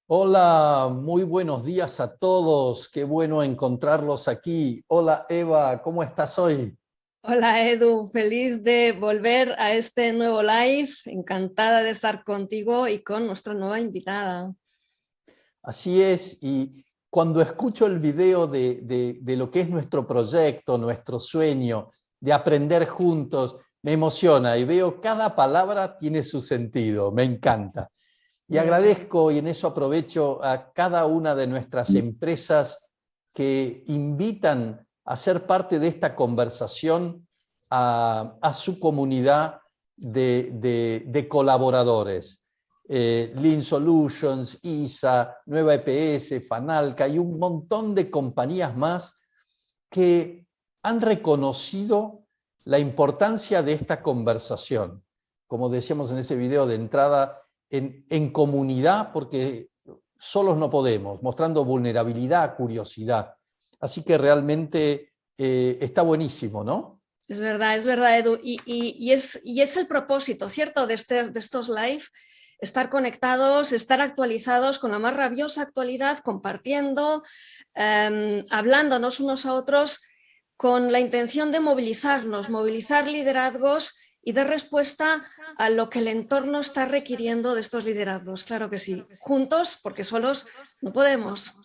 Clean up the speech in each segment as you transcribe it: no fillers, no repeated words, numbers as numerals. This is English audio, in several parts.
Hola, muy buenos días a todos. Qué bueno encontrarlos aquí. Hola Eva, ¿cómo estás hoy? Hola Edu, feliz de volver a este nuevo live, encantada de estar contigo y con nuestra nueva invitada. Así es, y cuando escucho el video de lo que es nuestro proyecto, nuestro sueño, de aprender juntos, me emociona y veo cada palabra tiene su sentido, me encanta. Y agradezco y en eso aprovecho a cada una de nuestras empresas que invitan a ser parte de esta conversación a su comunidad de colaboradores. Lean Solutions, ISA, Nueva EPS, Fanalca y un montón de compañías más que han reconocido la importancia de esta conversación. Como decíamos en ese video de entrada, en comunidad, porque solos no podemos, mostrando vulnerabilidad, curiosidad. Así que realmente está buenísimo, ¿no? Es verdad, Edu. Y es el propósito, ¿cierto? De estos live, estar conectados, estar actualizados con la más rabiosa actualidad, compartiendo, hablándonos unos a otros con la intención de movilizarnos, movilizar liderazgos y dar respuesta a lo que el entorno está requiriendo de estos liderazgos. Claro que sí, juntos, porque solos no podemos.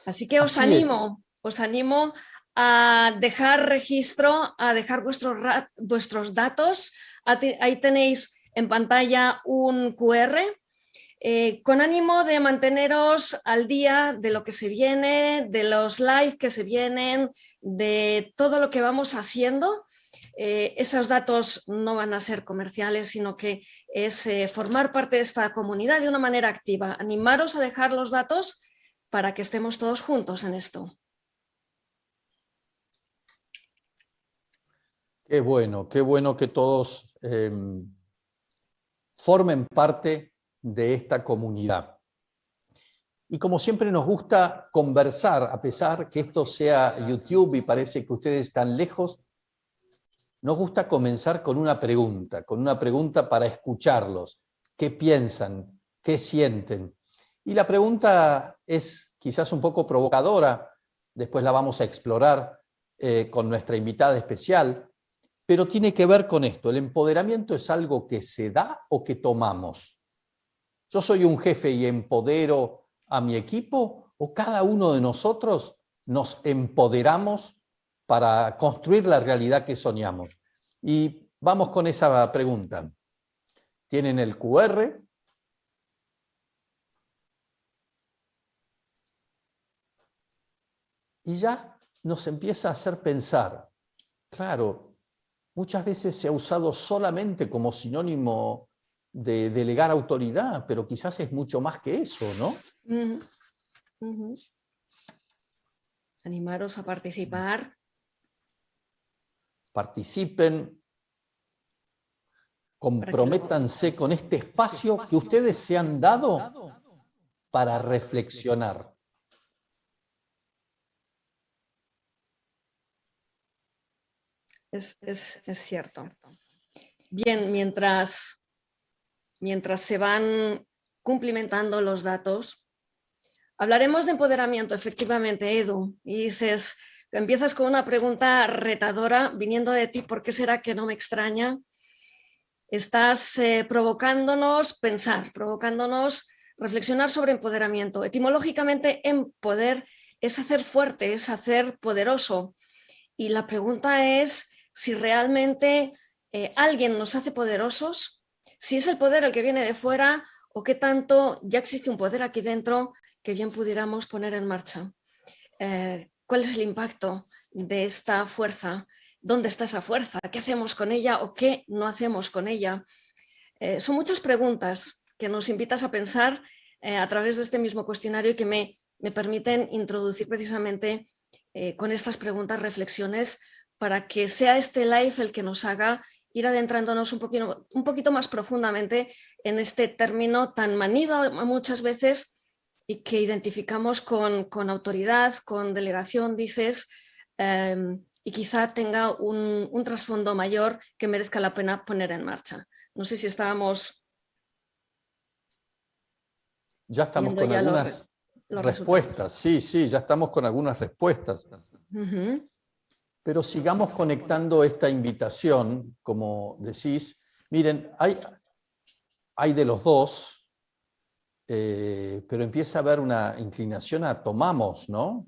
Así que os animo a dejar registro, a dejar vuestros datos. Ahí tenéis en pantalla un QR con ánimo de manteneros al día de lo que se viene, de los live que se vienen, de todo lo que vamos haciendo. Esos datos no van a ser comerciales, sino que es formar parte de esta comunidad de una manera activa. Animaros a dejar los datos para que estemos todos juntos en esto. Qué bueno que todos formen parte de esta comunidad. Y como siempre nos gusta conversar, a pesar que esto sea YouTube y parece que ustedes están lejos, nos gusta comenzar con una pregunta para escucharlos. ¿Qué piensan? ¿Qué sienten? Y la pregunta es quizás un poco provocadora, después la vamos a explorar con nuestra invitada especial, pero tiene que ver con esto. ¿El empoderamiento es algo que se da o que tomamos? ¿Yo soy un jefe y empodero a mi equipo o cada uno de nosotros nos empoderamos para construir la realidad que soñamos? Y vamos con esa pregunta. Tienen el QR. Y ya nos empieza a hacer pensar. Claro, muchas veces se ha usado solamente como sinónimo de delegar autoridad, pero quizás es mucho más que eso, ¿no? Animaros a participar. Participen, comprométanse con este espacio que ustedes se han dado para reflexionar. Es cierto. Bien, mientras se van cumplimentando los datos, hablaremos de empoderamiento, efectivamente, Edu. Y dices, empiezas con una pregunta retadora, viniendo de ti, ¿por qué será que no me extraña? Estás provocándonos pensar, provocándonos reflexionar sobre empoderamiento. Etimológicamente, empoder es hacer fuerte, es hacer poderoso. Y la pregunta es si realmente alguien nos hace poderosos, si es el poder el que viene de fuera o qué tanto ya existe un poder aquí dentro que bien pudiéramos poner en marcha. ¿Cuál es el impacto de esta fuerza? ¿Dónde está esa fuerza? ¿Qué hacemos con ella o qué no hacemos con ella? Son muchas preguntas que nos invitas a pensar a través de este mismo cuestionario y que me permiten introducir precisamente con estas preguntas, reflexiones, para que sea este live el que nos haga ir adentrándonos un poquito más profundamente en este término tan manido muchas veces y que identificamos con autoridad, con delegación, dices, y quizá tenga un trasfondo mayor que merezca la pena poner en marcha. No sé si estábamos... ya estamos Viendo con ya algunas los respuestas. Sí, sí, ya estamos con algunas respuestas. Ujú. Pero sigamos conectando esta invitación, como decís. Miren, hay de los dos, pero empieza a haber una inclinación a tomamos, ¿no?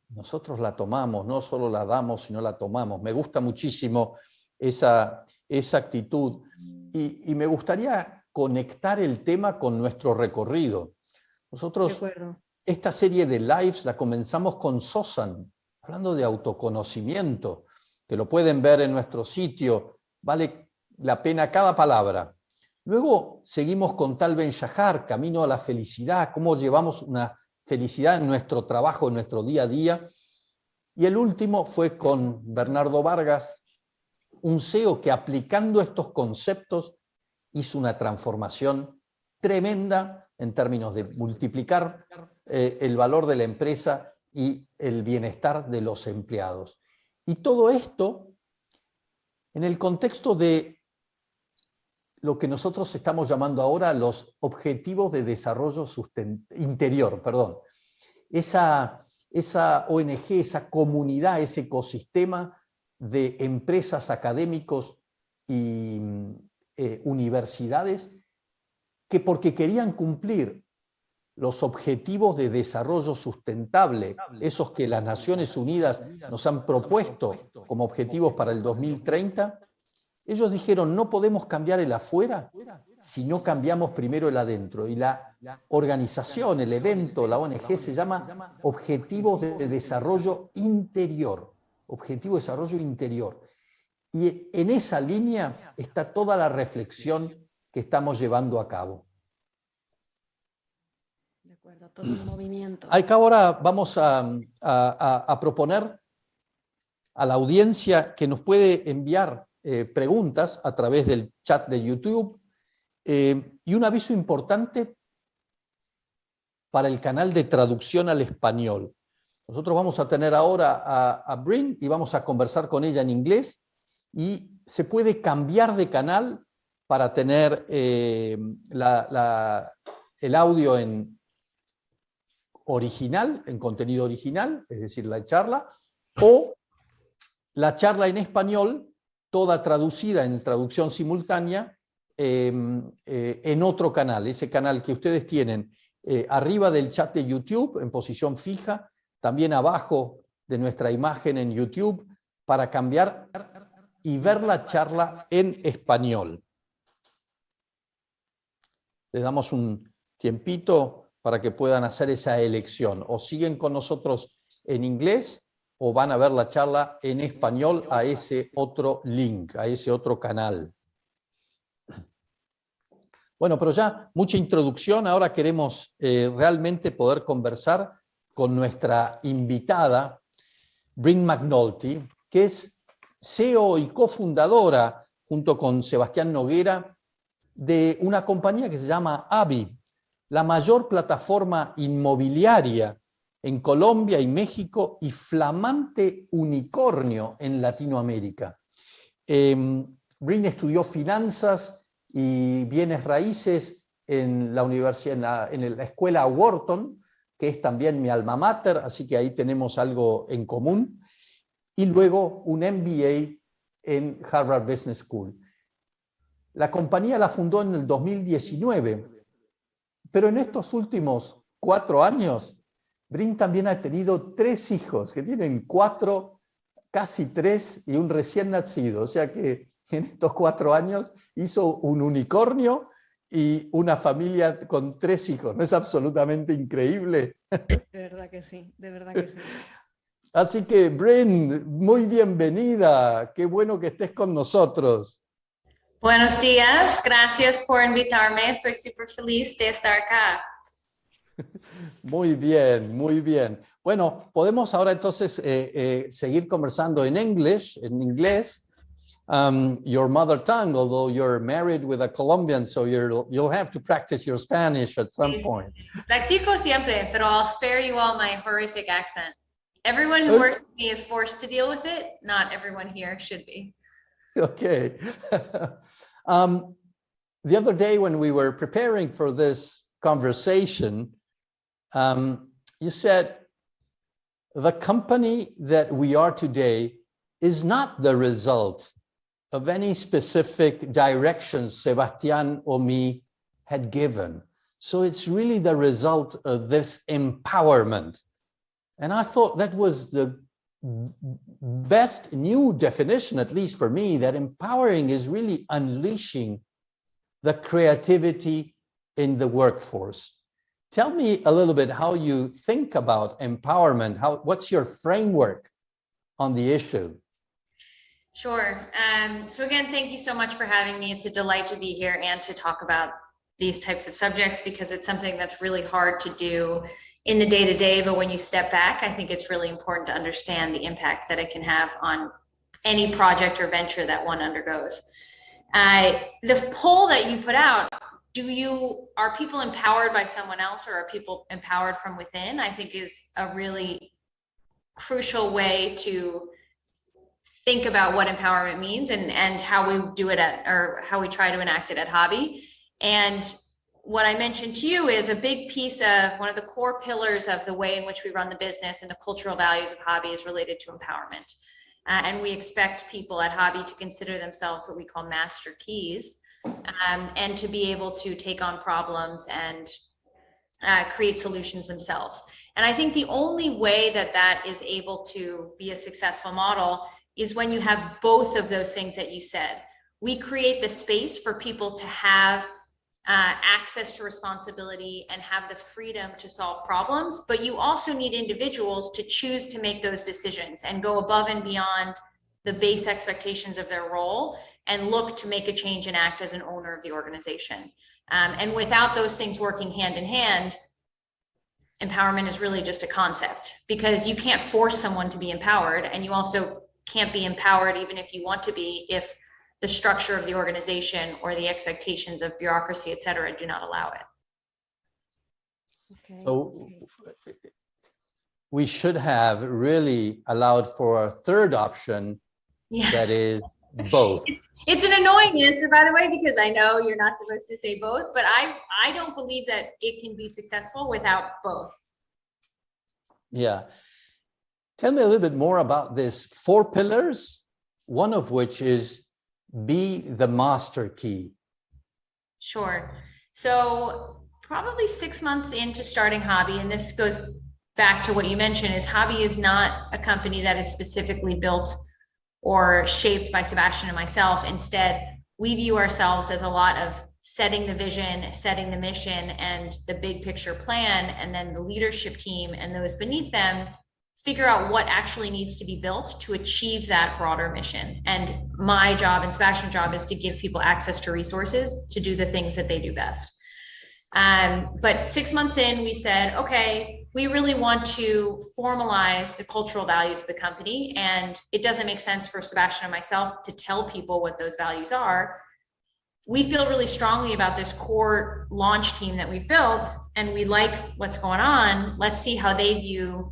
Nosotros la tomamos, no solo la damos, sino la tomamos. Me gusta muchísimo esa actitud. Y me gustaría conectar el tema con nuestro recorrido. De Nosotros, acuerdo. esta serie de lives la comenzamos con Sosan, hablando de autoconocimiento, que lo pueden ver en nuestro sitio, vale la pena cada palabra. Luego seguimos con Tal Ben Shahar, Camino a la Felicidad, cómo llevamos una felicidad en nuestro trabajo, en nuestro día a día. Y el último fue con Bernardo Vargas, un CEO que aplicando estos conceptos hizo una transformación tremenda en términos de multiplicar el valor de la empresa y el bienestar de los empleados. Y todo esto en el contexto de lo que nosotros estamos llamando ahora los objetivos de desarrollo interior, perdón. Esa ONG, esa comunidad, ese ecosistema de empresas, académicos y universidades que porque querían cumplir los objetivos de desarrollo sustentable, esos que las Naciones Unidas nos han propuesto como objetivos para el 2030, ellos dijeron, no podemos cambiar el afuera si no cambiamos primero el adentro. Y la organización, el evento, la ONG se llama Objetivos de Desarrollo Interior. Objetivo de Desarrollo Interior. Y en esa línea está toda la reflexión que estamos llevando a cabo. De acuerdo, todo un movimiento. Acá ahora vamos a proponer a la audiencia que nos puede enviar preguntas a través del chat de YouTube. Y un aviso importante para el canal de traducción al español. Nosotros vamos a tener ahora a Brynne y vamos a conversar con ella en inglés y se puede cambiar de canal para tener el audio en original, en contenido original, es decir, la charla, o la charla en español, toda traducida en traducción simultánea, en otro canal, ese canal que ustedes tienen arriba del chat de YouTube, en posición fija, también abajo de nuestra imagen en YouTube, para cambiar y ver la charla en español. Les damos un tiempito para que puedan hacer esa elección. O siguen con nosotros en inglés o van a ver la charla en español a ese otro link, a ese otro canal. Bueno, pero ya mucha introducción. Ahora queremos realmente poder conversar con nuestra invitada, Brynne Mcnulty, que es CEO y cofundadora, junto con Sebastián Noguera, de una compañía que se llama Habi, la mayor plataforma inmobiliaria en Colombia y México y flamante unicornio en Latinoamérica. Brynne estudió finanzas y bienes raíces en la universidad, en la escuela Wharton, que es también mi alma mater, así que ahí tenemos algo en común, y luego un MBA en Harvard Business School. La compañía la fundó en el 2019, pero en estos últimos 4 años, Brynne también ha tenido 3 hijos, que tienen 4, casi 3 y un recién nacido, o sea que en estos 4 años hizo un unicornio y una familia con 3 hijos. ¿No es absolutamente increíble? De verdad que sí, de verdad que sí. Así que, Brynne, muy bienvenida. Qué bueno que estés con nosotros. Buenos días, gracias por invitarme. Estoy súper feliz de estar acá. Muy bien, muy bien. Bueno, podemos ahora entonces seguir conversando en inglés, your mother tongue, although you're married with a Colombian, so you'll have to practice your Spanish at some point. Practico siempre, pero I'll spare you all my horrific accent. Everyone who works with me is forced to deal with it. Not everyone here should be. Okay. The other day when we were preparing for this conversation, you said, the company that we are today is not the result of any specific directions Sebastián or me had given. So it's really the result of this empowerment. And I thought that was the best new definition, at least for me, that empowering is really unleashing the creativity in the workforce. Tell me a little bit how you think about empowerment. What's your framework on the issue? Sure. So again, thank you so much for having me. It's a delight to be here and to talk about these types of subjects, because it's something that's really hard to do in the day-to-day, but when you step back, I think it's really important to understand the impact that it can have on any project or venture that one undergoes. The poll that you put out, are people empowered by someone else, or are people empowered from within? I think is a really crucial way to think about what empowerment means and how we do it or how we try to enact it at Habi. And what I mentioned to you is a big piece of one of the core pillars of the way in which we run the business and the cultural values of Habi is related to empowerment. And we expect people at Habi to consider themselves what we call master keys, and to be able to take on problems and create solutions themselves. And I think the only way that that is able to be a successful model is when you have both of those things that you said. We create the space for people to have access to responsibility and have the freedom to solve problems, but you also need individuals to choose to make those decisions and go above and beyond the base expectations of their role and look to make a change and act as an owner of the organization. And without those things working hand in hand, empowerment is really just a concept, because you can't force someone to be empowered, and you also can't be empowered even if you want to be, if the structure of the organization or the expectations of bureaucracy, et cetera, do not allow it. Okay. So we should have really allowed for a third option. Yes. That is both. It's an annoying answer, by the way, because I know you're not supposed to say both, but I don't believe that it can be successful without both. Yeah. Tell me a little bit more about this 4 pillars, one of which is be the master key. Sure. So probably 6 months into starting Habi, and this goes back to what you mentioned, is Habi is not a company that is specifically built or shaped by Sebastian and myself. Instead, we view ourselves as a lot of setting the vision, setting the mission and the big picture plan, and then the leadership team and those beneath them figure out what actually needs to be built to achieve that broader mission. And my job and Sebastian's job is to give people access to resources to do the things that they do best. But 6 months in, we said, okay, we really want to formalize the cultural values of the company. And it doesn't make sense for Sebastian and myself to tell people what those values are. We feel really strongly about this core launch team that we've built, and we like what's going on. Let's see how they view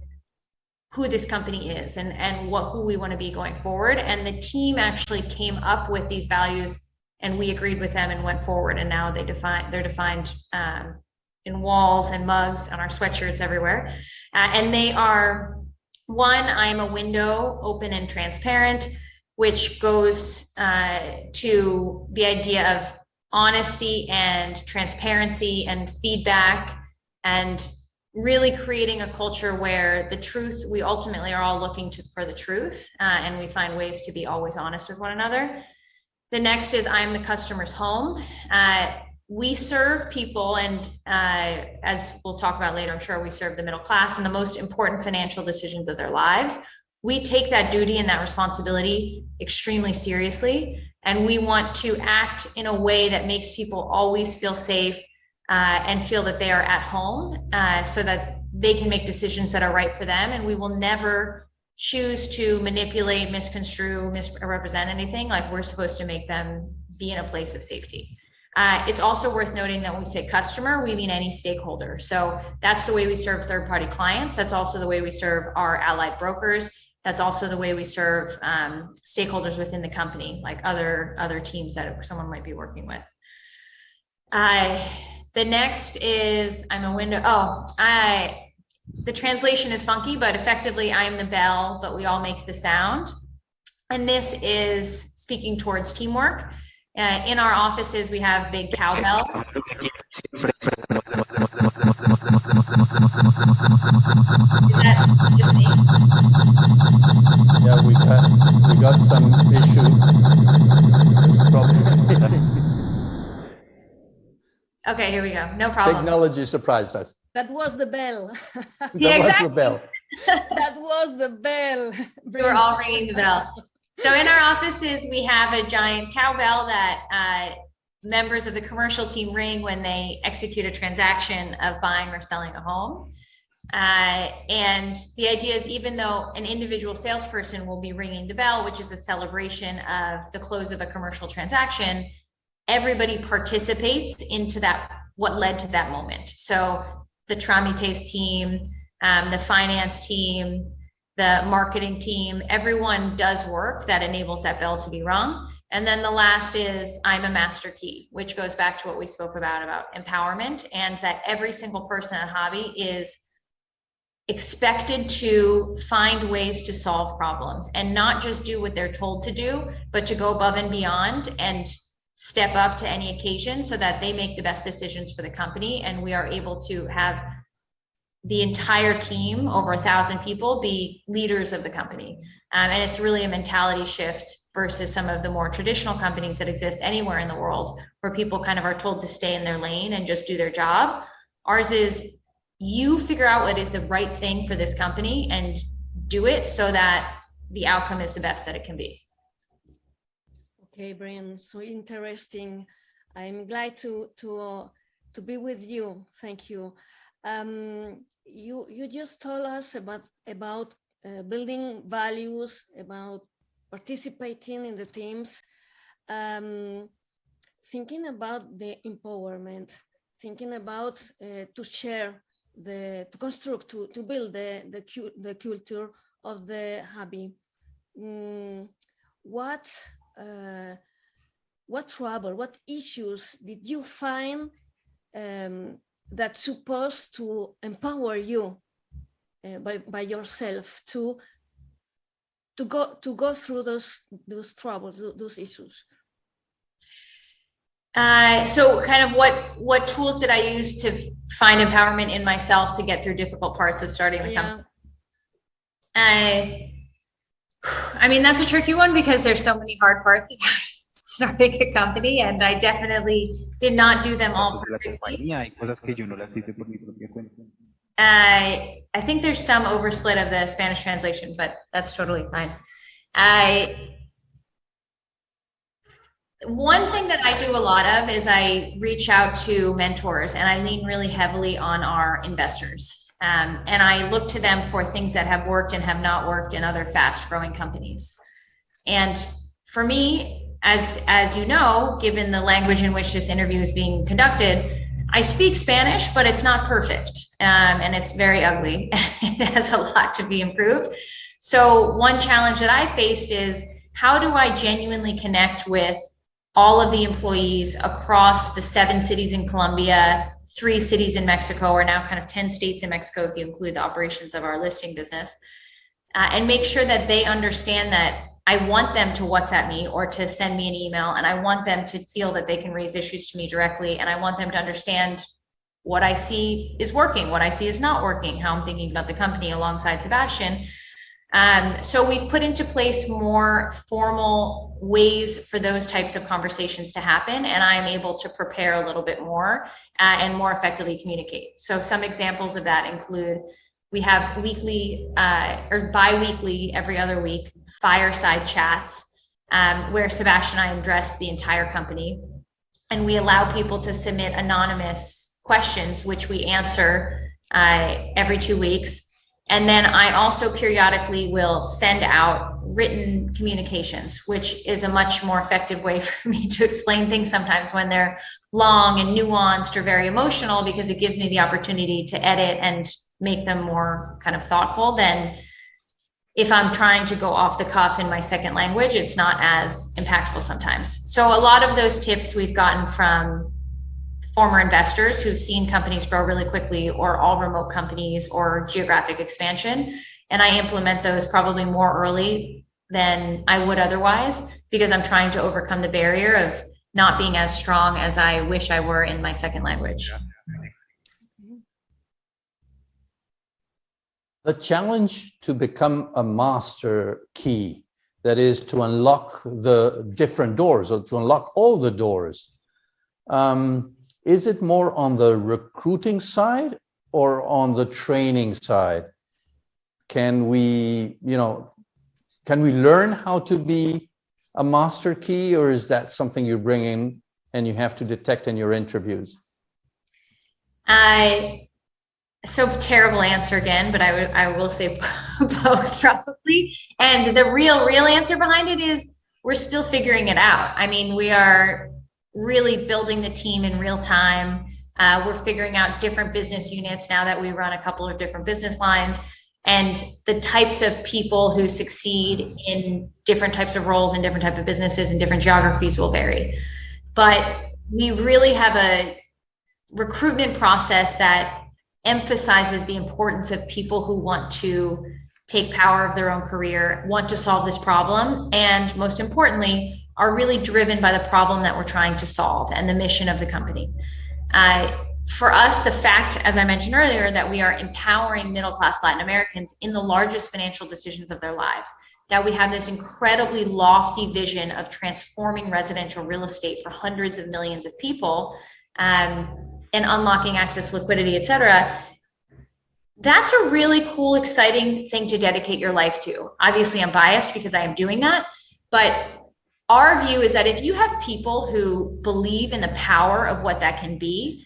who this company is and who we want to be going forward. And the team actually came up with these values, and we agreed with them and went forward. And now they're defined in walls and mugs on our sweatshirts everywhere. And they are: 1, I am a window, open and transparent, which goes to the idea of honesty and transparency and feedback, and really creating a culture where the truth, we ultimately are all looking for the truth, and we find ways to be always honest with one another. The next is I'm the customer's home. We serve people, and as we'll talk about later, I'm sure we serve the middle class in the most important financial decisions of their lives. We take that duty and that responsibility extremely seriously, and we want to act in a way that makes people always feel safe and feel that they are at home, so that they can make decisions that are right for them. And we will never choose to manipulate, misconstrue, misrepresent anything. Like, we're supposed to make them be in a place of safety. It's also worth noting that when we say customer, we mean any stakeholder. So that's the way we serve third-party clients. That's also the way we serve our allied brokers. That's also the way we serve stakeholders within the company, like other teams that someone might be working with. The next is I'm a window. The translation is funky, but effectively I'm the bell, but we all make the sound. And this is speaking towards teamwork. In our offices, we have big cowbells. Is that just me? Yeah, we got some issue. Okay, here we go. No problem. Technology surprised us. That was the bell. Yeah, That was the bell. That was the bell. We were all ringing the bell. So in our offices, we have a giant cowbell that members of the commercial team ring when they execute a transaction of buying or selling a home. And the idea is, even though an individual salesperson will be ringing the bell, which is a celebration of the close of a commercial transaction, everybody participates into that, what led to that moment. So the Tramites team, the finance team, the marketing team, everyone does work that enables that bell to be rung. And then the last is I'm a master key, which goes back to what we spoke about empowerment, and that every single person at Habi is expected to find ways to solve problems and not just do what they're told to do, but to go above and beyond and step up to any occasion so that they make the best decisions for the company. And we are able to have the entire team, over 1,000 people, be leaders of the company. And it's really a mentality shift versus some of the more traditional companies that exist anywhere in the world, where people kind of are told to stay in their lane and just do their job. Ours is, you figure out what is the right thing for this company and do it so that the outcome is the best that it can be. Okay, Brynne, so interesting. I'm glad to be with you. Thank you. You just told us about building values, about participating in the teams, thinking about the empowerment, thinking about to share, to construct, to build the culture of the Habi. What trouble, what issues did you find that's supposed to empower you by yourself to go through those troubles, those issues? So kind of what tools did I use to find empowerment in myself to get through difficult parts of starting the company? I mean, that's a tricky one because there's so many hard parts about starting a company, and I definitely did not do them all perfectly. I think there's some oversplit of the Spanish translation, but that's totally fine. One thing that I do a lot of is I reach out to mentors, and I lean really heavily on our investors. And I look to them for things that have worked and have not worked in other fast growing companies. And for me, as you know, given the language in which this interview is being conducted, I speak Spanish, but it's not perfect. And it's very ugly. It has a lot to be improved. So one challenge that I faced is, how do I genuinely connect with all of the employees across the 7 cities in Colombia, 3 cities in Mexico, or now kind of 10 states in Mexico, if you include the operations of our listing business, and make sure that they understand that I want them to WhatsApp me or to send me an email, and I want them to feel that they can raise issues to me directly, and I want them to understand what I see is working, what I see is not working, how I'm thinking about the company alongside Sebastian. So we've put into place more formal ways for those types of conversations to happen, and I'm able to prepare a little bit more and more effectively communicate. So some examples of that include, we have weekly or bi-weekly, every other week, fireside chats where Sebastian and I address the entire company, and we allow people to submit anonymous questions, which we answer every 2 weeks. And then I also periodically will send out written communications, which is a much more effective way for me to explain things sometimes when they're long and nuanced or very emotional, because it gives me the opportunity to edit and make them more kind of thoughtful than if I'm trying to go off the cuff in my second language. It's not as impactful sometimes. So a lot of those tips we've gotten from former investors who've seen companies grow really quickly, or all remote companies, or geographic expansion. And I implement those probably more early than I would otherwise, because I'm trying to overcome the barrier of not being as strong as I wish I were in my second language. The challenge to become a master key, that is to unlock the different doors, or to unlock all the doors. Is it more on the recruiting side or on the training side? Can we learn how to be a master key, or is that something you bring in and you have to detect in your interviews? So terrible answer again, but I will say both probably. And the real answer behind it is we're still figuring it out. I mean, we are really building the team in real time. We're figuring out different business units now that we run a couple of different business lines, and the types of people who succeed in different types of roles and different types of businesses and different geographies will vary. But we really have a recruitment process that emphasizes the importance of people who want to take power of their own career, want to solve this problem, and most importantly, are really driven by the problem that we're trying to solve and the mission of the company. For us, the fact, as I mentioned earlier, that we are empowering middle-class Latin Americans in the largest financial decisions of their lives, that we have this incredibly lofty vision of transforming residential real estate for hundreds of millions of people, and unlocking access, liquidity, et cetera. That's a really cool, exciting thing to dedicate your life to. Obviously, I'm biased because I am doing that, but our view is that if you have people who believe in the power of what that can be,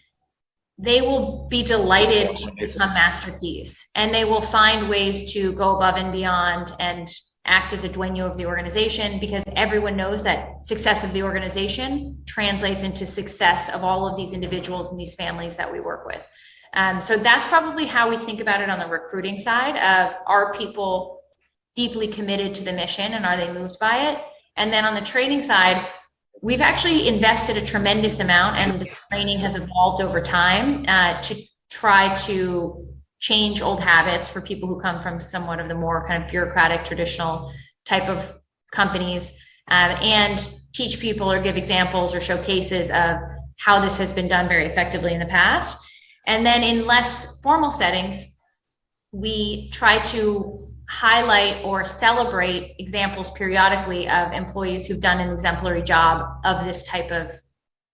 they will be delighted to become master keys, and they will find ways to go above and beyond and act as a dueño of the organization, because everyone knows that success of the organization translates into success of all of these individuals and these families that we work with. So that's probably how we think about it on the recruiting side of, are people deeply committed to the mission and are they moved by it? And then on the training side, we've actually invested a tremendous amount, and the training has evolved over time to try to change old habits for people who come from somewhat of the more kind of bureaucratic, traditional type of companies, and teach people or give examples or show cases of how this has been done very effectively in the past. And then in less formal settings, we try to highlight or celebrate examples periodically of employees who've done an exemplary job of this type of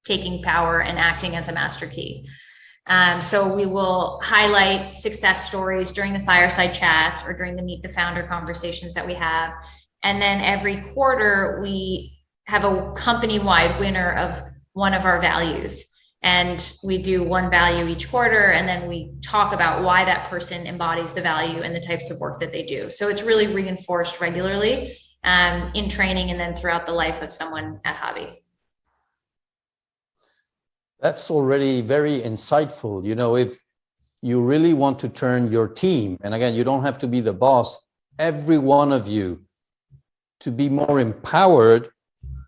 taking power and acting as a master key. So we will highlight success stories during the fireside chats or during the Meet the Founder conversations that we have. And then every quarter, we have a company-wide winner of one of our values. And we do one value each quarter, and then we talk about why that person embodies the value and the types of work that they do. So it's really reinforced regularly in training and then throughout the life of someone at Habi. That's already very insightful. You know, if you really want to turn your team, and again, you don't have to be the boss, every one of you, to be more empowered,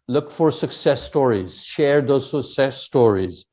look for success stories, share those success stories.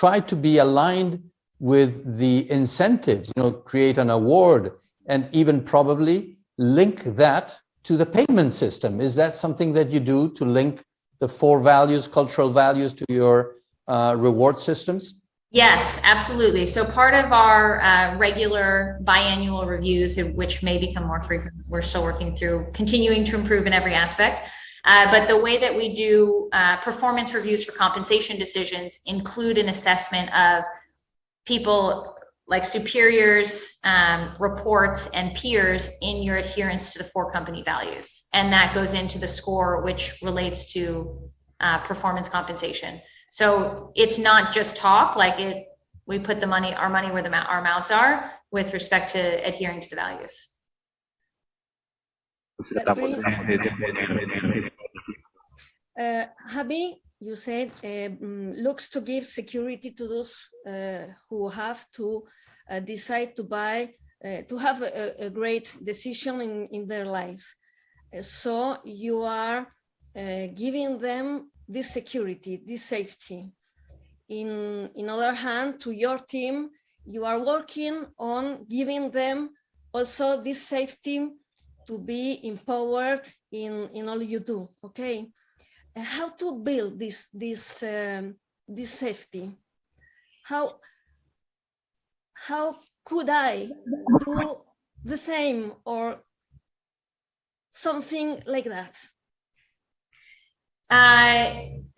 Try to be aligned with the incentives, you know, create an award, and even probably link that to the payment system. Is that something that you do, to link the 4 values, cultural values, to your reward systems? Yes, absolutely. So part of our regular biannual reviews, which may become more frequent, we're still working through continuing to improve in every aspect. But the way that we do performance reviews for compensation decisions include an assessment of people like superiors, reports, and peers in your adherence to the 4 company values. And that goes into the score, which relates to performance compensation. So it's not just talk, like we put our money where our mouths are with respect to adhering to the values. Habi, you said looks to give security to those who have to decide to buy, to have a great decision in their lives. So you are giving them this security, this safety. in other hand, to your team, you are working on giving them also this safety to be empowered in all you do. Okay, how to build this safety? How could I do the same or something like that?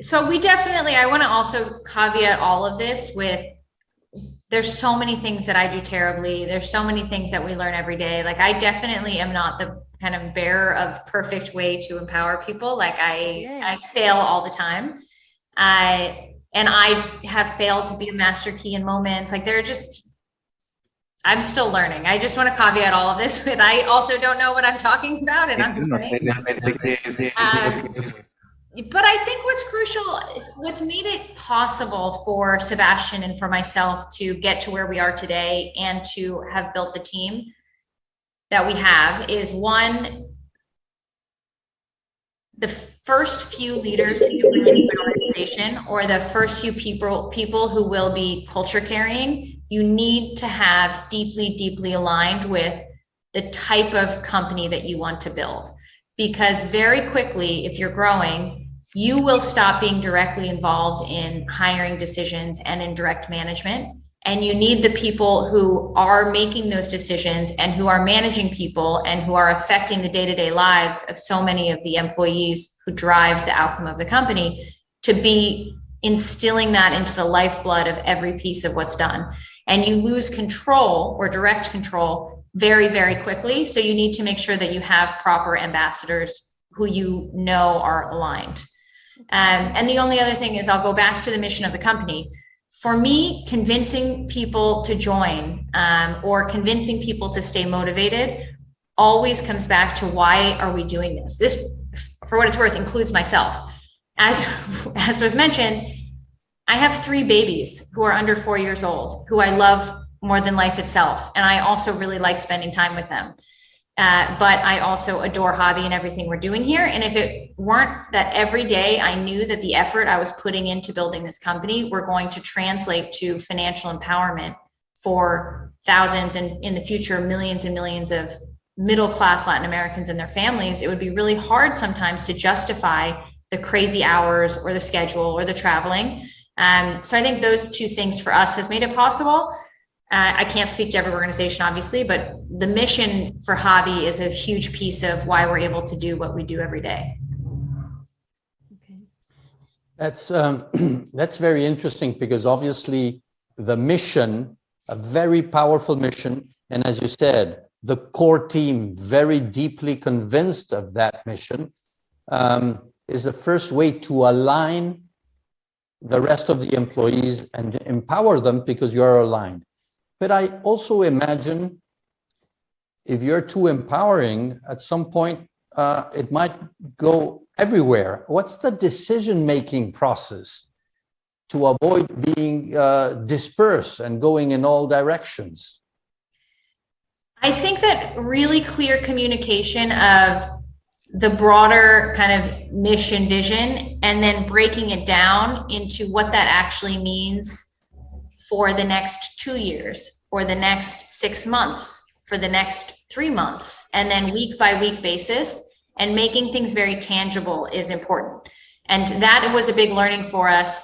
So we definitely, I want to also caveat all of this with, there's so many things that I do terribly. There's so many things that we learn every day. Like, I definitely am not the kind of bearer of perfect way to empower people. Like I fail all the time. And I have failed to be a master key in moments. Like, I'm still learning. I just want to caveat all of this with, I also don't know what I'm talking about, and I'm learning. But I think what's crucial, what's made it possible for Sebastian and for myself to get to where we are today and to have built the team that we have, is one, the first few leaders in an organization, or the first few people who will be culture carrying, you need to have deeply aligned with the type of company that you want to build. Because very quickly, if you're growing, you will stop being directly involved in hiring decisions and in direct management. And you need the people who are making those decisions and who are managing people and who are affecting the day-to-day lives of so many of the employees who drive the outcome of the company, to be instilling that into the lifeblood of every piece of what's done. And you lose control or direct control very quickly. So you need to make sure that you have proper ambassadors who you know are aligned. And the only other thing is, I'll go back to the mission of the company. For me, convincing people to join or convincing people to stay motivated always comes back to, why are we doing this? This, for what it's worth, includes myself. As was mentioned, I have 3 babies who are under 4 years old, who I love more than life itself. And I also really like spending time with them. But I also adore Habi and everything we're doing here. And if it weren't that every day I knew that the effort I was putting into building this company were going to translate to financial empowerment for thousands, and in the future, millions and millions of middle-class Latin Americans and their families, it would be really hard sometimes to justify the crazy hours or the schedule or the traveling. So I think those 2 things for us has made it possible. I can't speak to every organization, obviously, but the mission for Habi is a huge piece of why we're able to do what we do every day. Okay. That's very interesting, because obviously the mission, a very powerful mission, and as you said, the core team very deeply convinced of that mission, is the first way to align the rest of the employees and empower them, because you're aligned. But I also imagine, if you're too empowering, at some point, it might go everywhere. What's the decision-making process to avoid being dispersed and going in all directions? I think that really clear communication of the broader kind of mission vision, and then breaking it down into what that actually means for the next 2 years, for the next 6 months, for the next 3 months, and then week by week basis, and making things very tangible is important. And that was a big learning for us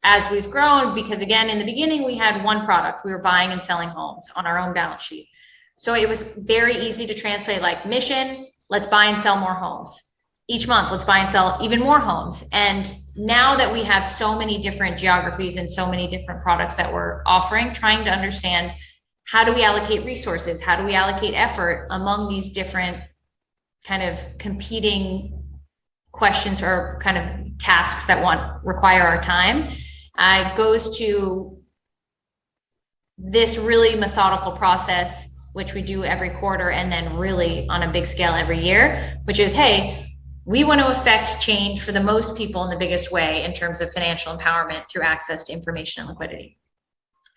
as we've grown, because again, in the beginning, we had one product. We were buying and selling homes on our own balance sheet. So it was very easy to translate, like, mission, let's buy and sell more homes. Each month, let's buy and sell even more homes. And now that we have so many different geographies and so many different products that we're offering, trying to understand, how do we allocate resources? How do we allocate effort among these different kind of competing questions or kind of tasks that require our time? Goes to this really methodical process, which we do every quarter, and then really on a big scale every year, which is, hey, we want to affect change for the most people in the biggest way in terms of financial empowerment through access to information and liquidity.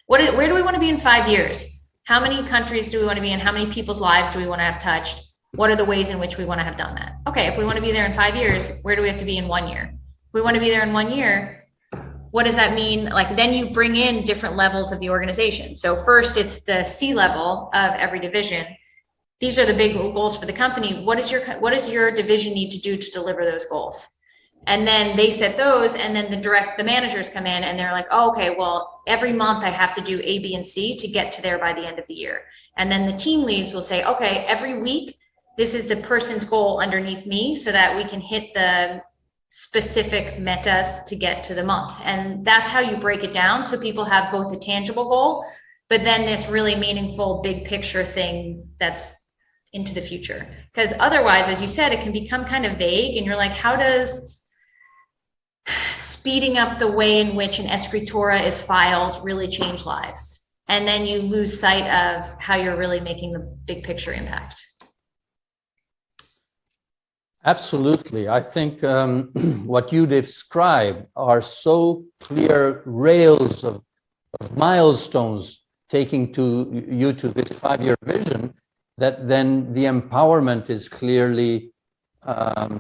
Where do we want to be in 5 years? How many countries do we want to be in? How many people's lives do we want to have touched? What are the ways in which we want to have done that? Okay, if we want to be there in 5 years, where do we have to be in 1 year? If we want to be there in 1 year, what does that mean? Like, then you bring in different levels of the organization. So first it's the C level of every division. These are the big goals for the company. What does your division need to do to deliver those goals? And then they set those, and then the managers come in and they're like, oh, okay, well, every month I have to do A, B, and C to get to there by the end of the year. And then the team leads will say, okay, every week, this is the person's goal underneath me so that we can hit the specific metas to get to the month. And that's how you break it down. So people have both a tangible goal, but then this really meaningful big picture thing that's into the future. Because otherwise, as you said, it can become kind of vague, and you're like, how does speeding up the way in which an escritura is filed really change lives? And then you lose sight of how you're really making the big picture impact. Absolutely. I think what you describe are so clear rails of milestones taking you to this 5-year vision, that then the empowerment is clearly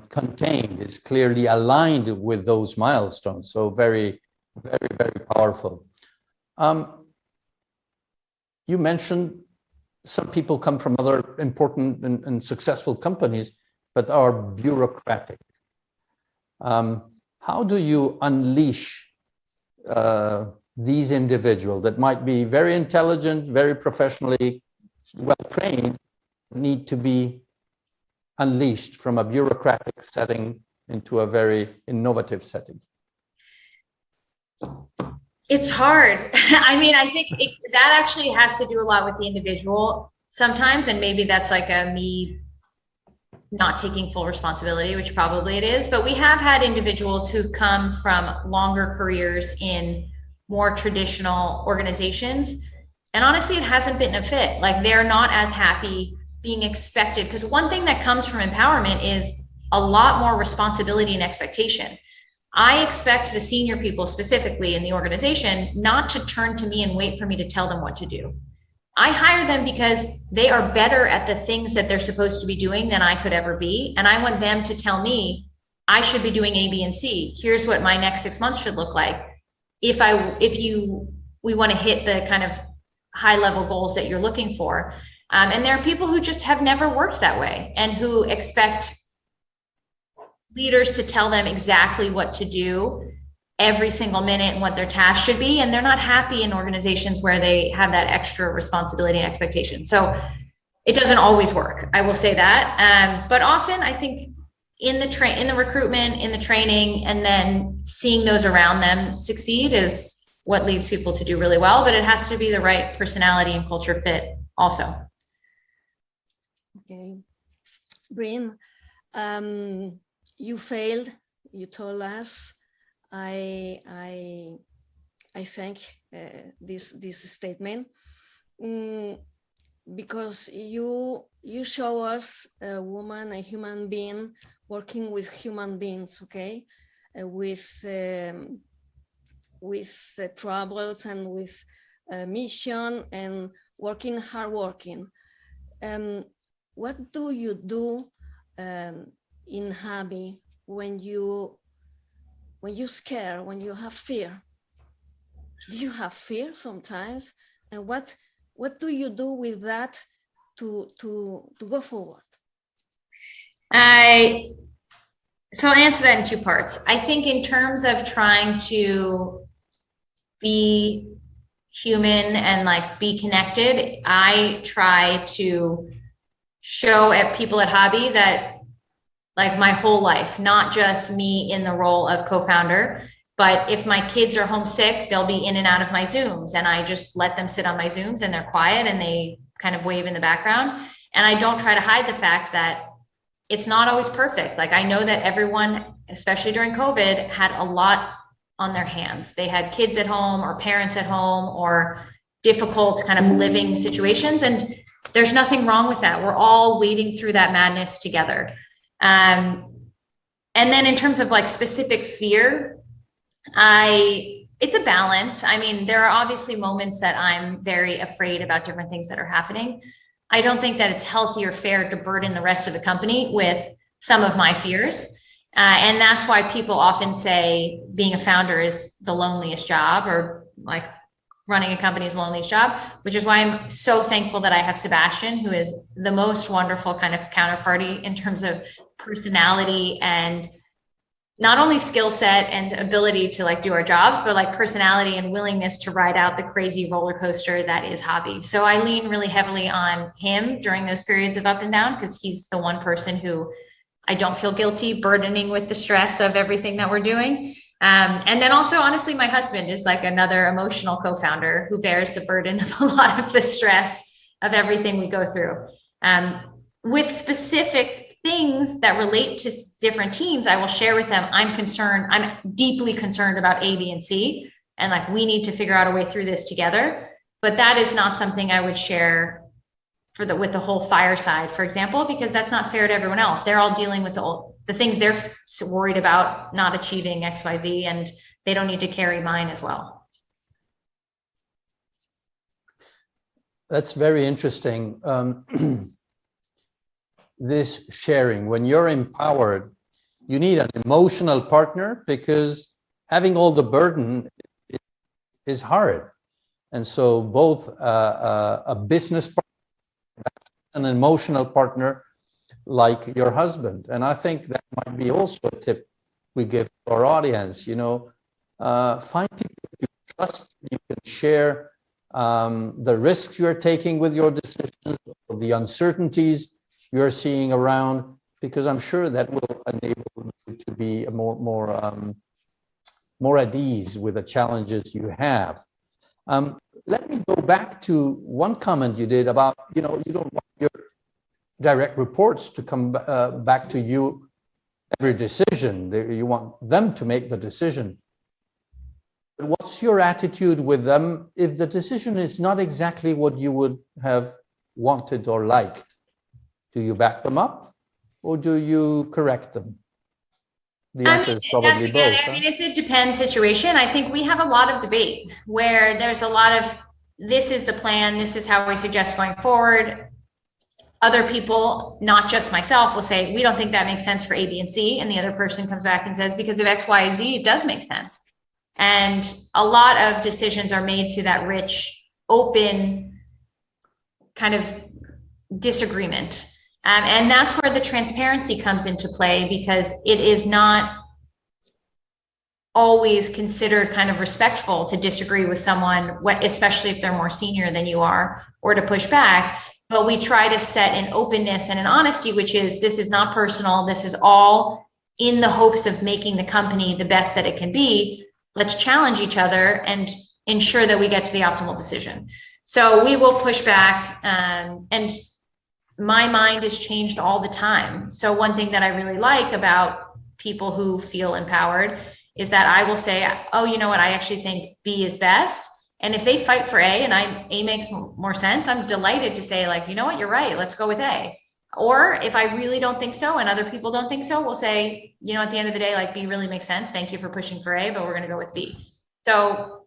contained, is clearly aligned with those milestones. So very, very, very powerful. You mentioned some people come from other important and successful companies, but are bureaucratic. How do you unleash these individuals that might be very intelligent, very professionally well-trained, need to be unleashed from a bureaucratic setting into a very innovative setting? It's hard. I mean, I think that actually has to do a lot with the individual sometimes, and maybe that's like me not taking full responsibility, which probably it is, but we have had individuals who've come from longer careers in more traditional organizations, and honestly, it hasn't been a fit. Like, they're not as happy being expected, because one thing that comes from empowerment is a lot more responsibility and expectation. I expect the senior people specifically in the organization not to turn to me and wait for me to tell them what to do. I hire them because they are better at the things that they're supposed to be doing than I could ever be. And I want them to tell me, I should be doing A, B, and C. Here's what my next 6 months should look like. We want to hit the kind of high level goals that you're looking for. And there are people who just have never worked that way and who expect leaders to tell them exactly what to do every single minute and what their task should be. And they're not happy in organizations where they have that extra responsibility and expectation. So it doesn't always work, I will say that. But often I think in the recruitment, in the training, and then seeing those around them succeed is what leads people to do really well. But it has to be the right personality and culture fit also. Okay. Brynne, you failed, you told us. I thank this statement because you show us a woman, a human being working with human beings, okay, with troubles and with mission and hardworking. What do you do in Habi when you scare, when you have fear? Do you have fear sometimes? And what do you do with that to go forward? So I'll answer that in two parts. I think in terms of trying to be human and like be connected, I try to show at people at Habi that like my whole life, not just me in the role of co-founder, but if my kids are homesick, they'll be in and out of my Zooms, and I just let them sit on my Zooms and they're quiet and they kind of wave in the background. And I don't try to hide the fact that it's not always perfect. Like, I know that everyone, especially during COVID, had a lot on their hands. They had kids at home or parents at home or difficult kind of living situations. And there's nothing wrong with that. We're all wading through that madness together. And then in terms of like specific fear, it's a balance. I mean, there are obviously moments that I'm very afraid about different things that are happening. I don't think that it's healthy or fair to burden the rest of the company with some of my fears. And that's why people often say being a founder is the loneliest job, or like running a company is the loneliest job, which is why I'm so thankful that I have Sebastian, who is the most wonderful kind of counterparty in terms of personality and not only skill set and ability to like do our jobs, but like personality and willingness to ride out the crazy roller coaster that is Habi. So I lean really heavily on him during those periods of up and down, because he's the one person who I don't feel guilty burdening with the stress of everything that we're doing. And then also, honestly, my husband is like another emotional co-founder who bears the burden of a lot of the stress of everything we go through. With specific things that relate to different teams, I will share with them, I'm deeply concerned about A, B, and C, and like, we need to figure out a way through this together. But that is not something I would share with the whole fireside, for example, because that's not fair to everyone else. They're all dealing with the things they're worried about not achieving XYZ, and they don't need to carry mine as well. That's very interesting. This sharing, when you're empowered, you need an emotional partner, because having all the burden is hard. And so both a business partner, an emotional partner like your husband. And I think that might be also a tip we give to our audience. Find people you trust, you can share the risks you're taking with your decisions, the uncertainties you're seeing around, because I'm sure that will enable you to be more at ease with the challenges you have. Let me go back to one comment you did about, you don't want your direct reports to come back to you every decision. You want them to make the decision. But what's your attitude with them if the decision is not exactly what you would have wanted or liked? Do you back them up, or do you correct them? The answer is probably both. It's a depends situation. I think we have a lot of debate where there's a lot of, this is the plan, this is how we suggest going forward. Other people, not just myself, will say, we don't think that makes sense for A, B, and C. And the other person comes back and says, because of X, Y, and Z, it does make sense. And a lot of decisions are made through that rich, open kind of disagreement. And that's where the transparency comes into play, because it is not always considered kind of respectful to disagree with someone, especially if they're more senior than you are, or to push back. But we try to set an openness and an honesty, which is, this is not personal. This is all in the hopes of making the company the best that it can be. Let's challenge each other and ensure that we get to the optimal decision. So we will push back, and my mind has changed all the time. So one thing that I really like about people who feel empowered is that I will say, oh, you know what? I actually think B is best. And if they fight for A and A makes more sense, I'm delighted to say, like, you know what? You're right. Let's go with A. Or if I really don't think so and other people don't think so, we'll say, you know, at the end of the day, like, B really makes sense. Thank you for pushing for A, but we're going to go with B. So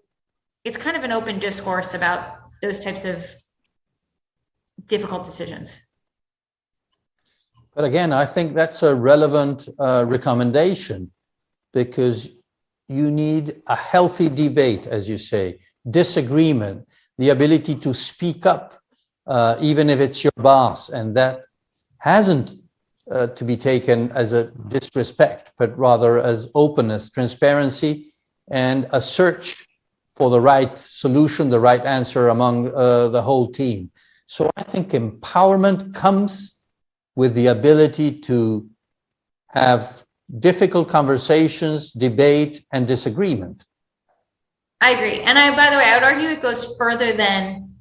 it's kind of an open discourse about those types of difficult decisions. But again, I think that's a relevant recommendation, because you need a healthy debate, as you say, disagreement, the ability to speak up, even if it's your boss, and that hasn't to be taken as a disrespect, but rather as openness, transparency, and a search for the right solution, the right answer among the whole team. So I think empowerment comes with the ability to have difficult conversations, debate, and disagreement. I agree. And by the way, I would argue it goes further than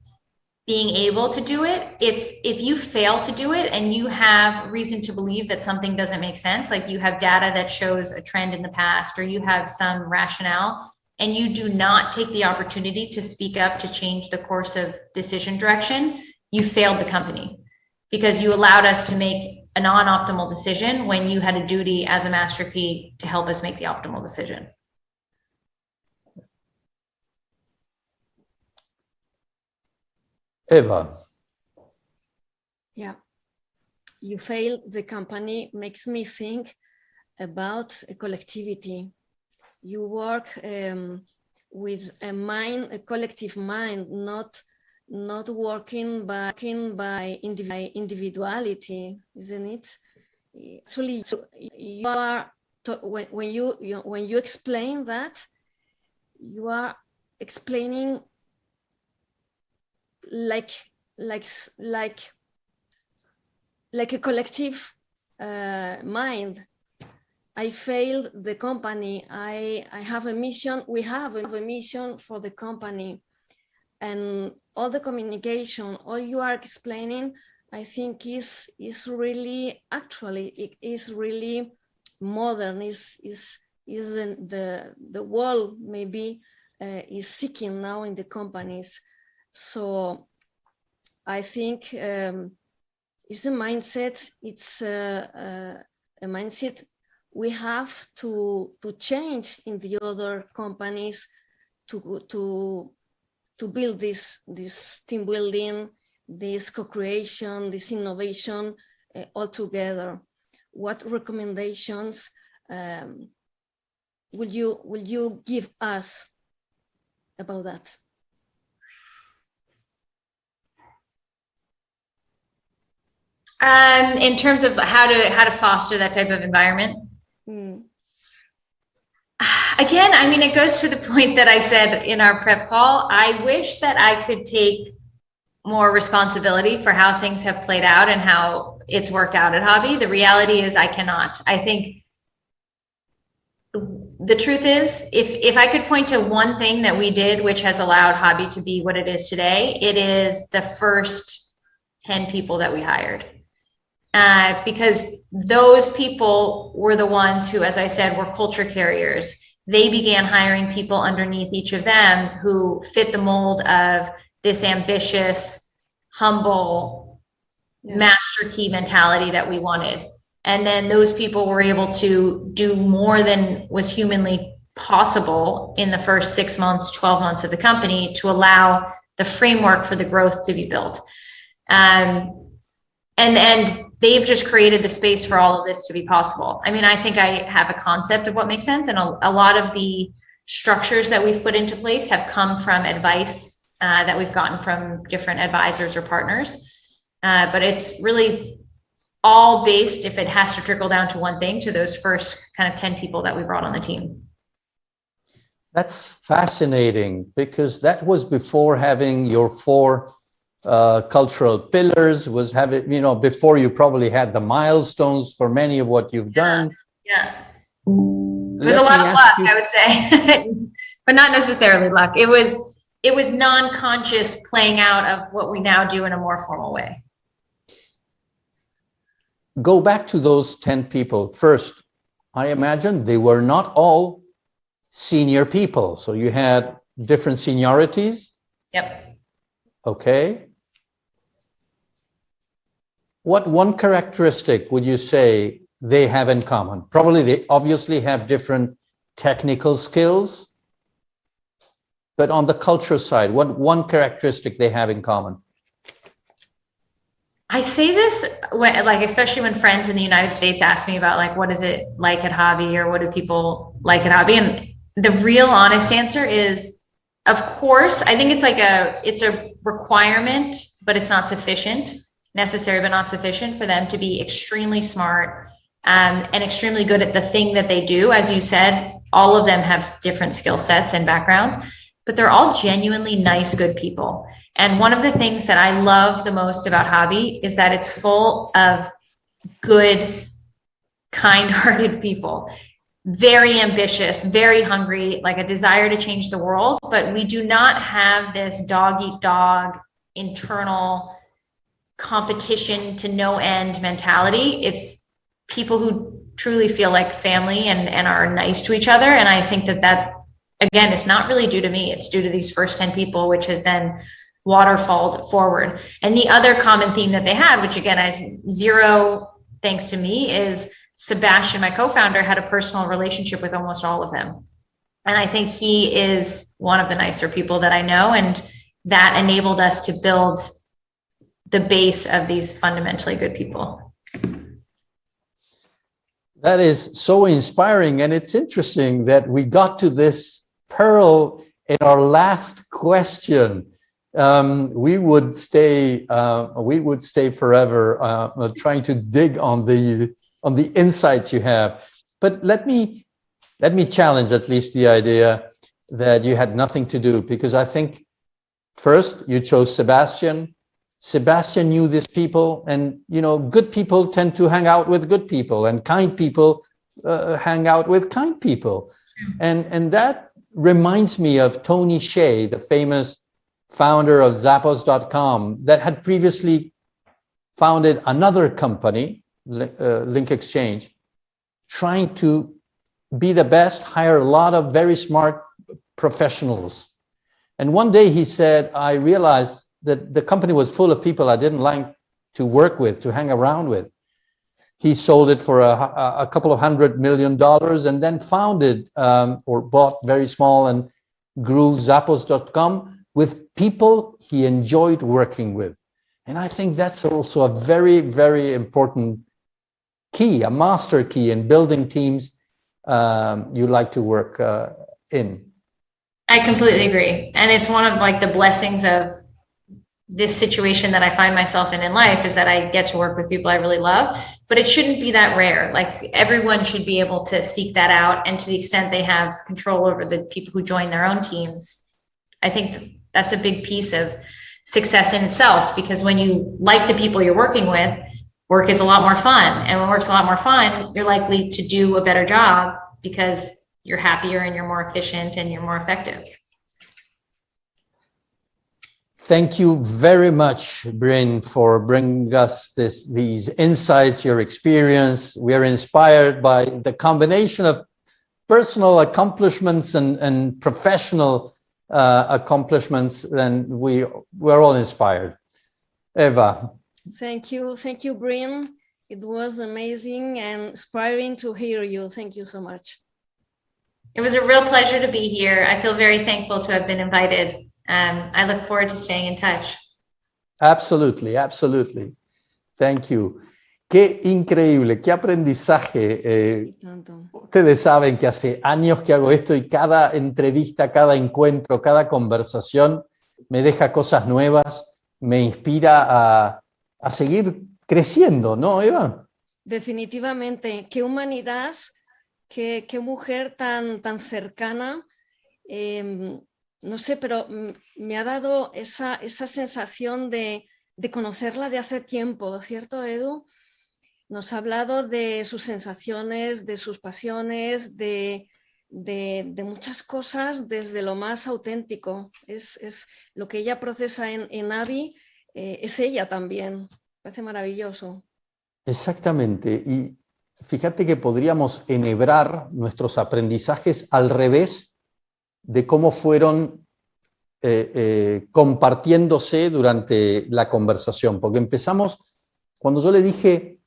being able to do it. It's if you fail to do it and you have reason to believe that something doesn't make sense, like you have data that shows a trend in the past, or you have some rationale, and you do not take the opportunity to speak up to change the course of decision direction, you failed the company, because you allowed us to make a non-optimal decision when you had a duty as a master P to help us make the optimal decision. Eva. Yeah, you failed the company makes me think about a collectivity. You work with a collective mind, not working by individuality, isn't it? Actually, so you are when you explain that, you are explaining like a collective mind. I failed the company. I have a mission. We have a mission for the company, and all the communication, all you are explaining, I think is really, actually, it is really modern. Is the world maybe is seeking now in the companies. So I think it's a mindset. It's a mindset we have to change in the other companies to build this team building, this co-creation, this innovation all together. What recommendations will you give us about that? In terms of how to foster that type of environment. Again, I mean, it goes to the point that I said in our prep call. I wish that I could take more responsibility for how things have played out and how it's worked out at Habi. The reality is I cannot. I think the truth is, if I could point to one thing that we did, which has allowed Habi to be what it is today, it is the first 10 people that we hired. Because those people were the ones who, as I said, were culture carriers. They began hiring people underneath each of them who fit the mold of this ambitious, humble, master key mentality that we wanted. And then those people were able to do more than was humanly possible in the first 6 months, 12 months of the company to allow the framework for the growth to be built. And they've just created the space for all of this to be possible. I mean, I think I have a concept of what makes sense. And a lot of the structures that we've put into place have come from advice that we've gotten from different advisors or partners. But it's really all based, if it has to trickle down to one thing, to those first kind of 10 people that we brought on the team. That's fascinating, because that was before having your 4 cultural pillars, was having, before you probably had the milestones for many of what you've done. Yeah. It was a lot of luck, I would say, but not necessarily luck. It was non-conscious playing out of what we now do in a more formal way. Go back to those 10 people. First, I imagine they were not all senior people. So you had different seniorities. Yep. Okay. What one characteristic would you say they have in common? Probably they obviously have different technical skills, but on the culture side, what one characteristic they have in common? I say this especially when friends in the United States ask me about what is it like at Habi, or what do people like at Habi? And the real honest answer is, of course, I think it's a requirement, but it's not sufficient. Necessary but not sufficient for them to be extremely smart and extremely good at the thing that they do. As you said, all of them have different skill sets and backgrounds, but they're all genuinely nice, good people. And one of the things that I love the most about Habi is that it's full of good, kind-hearted people, very ambitious, very hungry, like a desire to change the world. But we do not have this dog-eat-dog internal competition to no end mentality. It's people who truly feel like family and are nice to each other. And I think that again, it's not really due to me. It's due to these first 10 people, which has then waterfalled forward. And the other common theme that they had, which again has zero thanks to me, is Sebastian, my co-founder, had a personal relationship with almost all of them. And I think he is one of the nicer people that I know. And that enabled us to build the base of these fundamentally good people. That is so inspiring, and it's interesting that we got to this pearl in our last question. We would stay forever trying to dig on the insights you have. But let me challenge at least the idea that you had nothing to do, because I think first you chose Sebastian. Sebastian knew these people, and good people tend to hang out with good people, and kind people hang out with kind people. And that reminds me of Tony Hsieh, the famous founder of Zappos.com, that had previously founded another company, Link Exchange, trying to be the best, hire a lot of very smart professionals. And one day he said, I realized that the company was full of people I didn't like to work with, to hang around with. He sold it for a couple of $100 million, and then founded or bought very small and grew Zappos.com with people he enjoyed working with. And I think that's also a very, very important key, a master key in building teams you like to work in. I completely agree. And it's one of like the blessings of this situation that I find myself in life, is that I get to work with people I really love, but it shouldn't be that rare. Like everyone should be able to seek that out. And to the extent they have control over the people who join their own teams, I think that's a big piece of success in itself, because when you like the people you're working with, work is a lot more fun. And when work's a lot more fun, you're likely to do a better job because you're happier and you're more efficient and you're more effective. Thank you very much, Brynne, for bringing us these insights, your experience. We are inspired by the combination of personal accomplishments and professional accomplishments, and we're all inspired. Eva. Thank you, Brynne. It was amazing and inspiring to hear you. Thank you so much. It was a real pleasure to be here. I feel very thankful to have been invited. I look forward to staying in touch. Absolutely, absolutely. Thank you. Qué increíble, qué aprendizaje. Ustedes saben que hace años que hago esto y cada entrevista, cada encuentro, cada conversación me deja cosas nuevas, me inspira a seguir creciendo, ¿no, Eva? Definitivamente. Qué humanidad, qué mujer tan cercana. No sé, pero me ha dado esa sensación de conocerla de hace tiempo, ¿cierto, Edu? Nos ha hablado de sus sensaciones, de sus pasiones, de muchas cosas desde lo más auténtico. Es lo que ella procesa en Habi, es ella también. Parece maravilloso. Exactamente. Y fíjate que podríamos enhebrar nuestros aprendizajes al revés de cómo fueron compartiéndose durante la conversación. Porque empezamos, cuando yo le dije,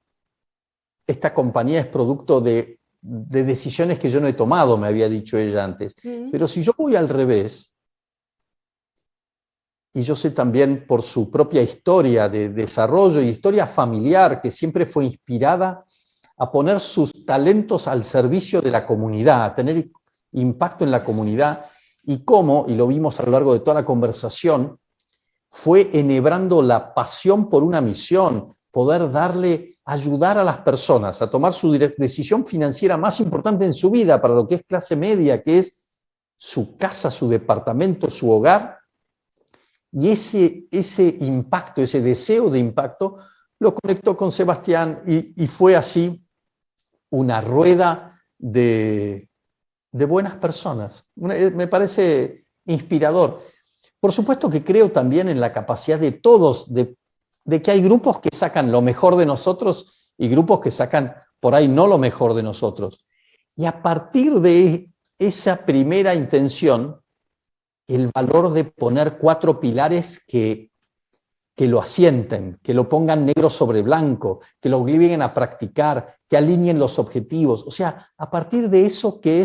esta compañía es producto de decisiones que yo no he tomado, me había dicho ella antes. Pero si yo voy al revés, y yo sé también por su propia historia de desarrollo y historia familiar, que siempre fue inspirada a poner sus talentos al servicio de la comunidad, a tener impacto en la comunidad, y cómo, y lo vimos a lo largo de toda la conversación, fue enhebrando la pasión por una misión, poder ayudar a las personas a tomar su decisión financiera más importante en su vida, para lo que es clase media, que es su casa, su departamento, su hogar. Y ese impacto, ese deseo de impacto, lo conectó con Sebastián, y fue así una rueda de buenas personas. Me parece inspirador. Por supuesto que creo también en la capacidad de todos, de que hay grupos que sacan lo mejor de nosotros y grupos que sacan por ahí no lo mejor de nosotros. Y a partir de esa primera intención, el valor de poner 4 pilares que lo asienten, que lo pongan negro sobre blanco, que lo obliguen a practicar, que alineen los objetivos. O sea, a partir de eso, qué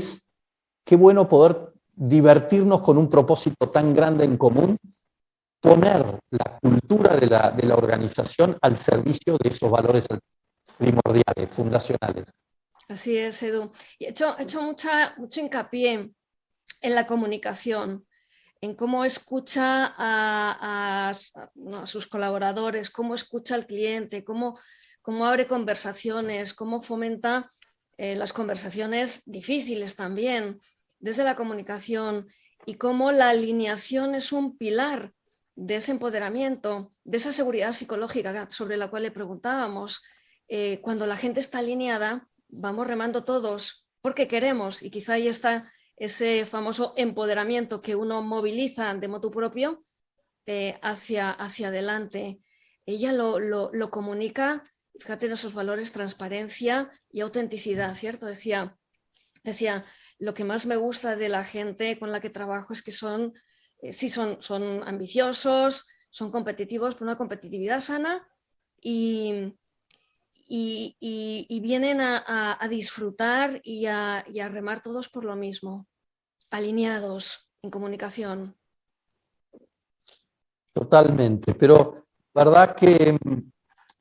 bueno poder divertirnos con un propósito tan grande en común, poner la cultura de la organización al servicio de esos valores primordiales, fundacionales. Así es, Edu. Y he hecho mucho hincapié en la comunicación, en cómo escucha a sus colaboradores, cómo escucha al cliente, cómo abre conversaciones, cómo fomenta las conversaciones difíciles también, desde la comunicación, y cómo la alineación es un pilar de ese empoderamiento, de esa seguridad psicológica sobre la cual le preguntábamos. Cuando la gente está alineada, vamos remando todos porque queremos, y quizá ahí está ese famoso empoderamiento que uno moviliza de motu propio hacia adelante. Ella lo comunica, fíjate en esos valores, transparencia y autenticidad, ¿cierto? Decía, lo que más me gusta de la gente con la que trabajo es que son ambiciosos, son competitivos, por una competitividad sana, y vienen a disfrutar y a remar todos por lo mismo, alineados en comunicación. Totalmente, pero verdad que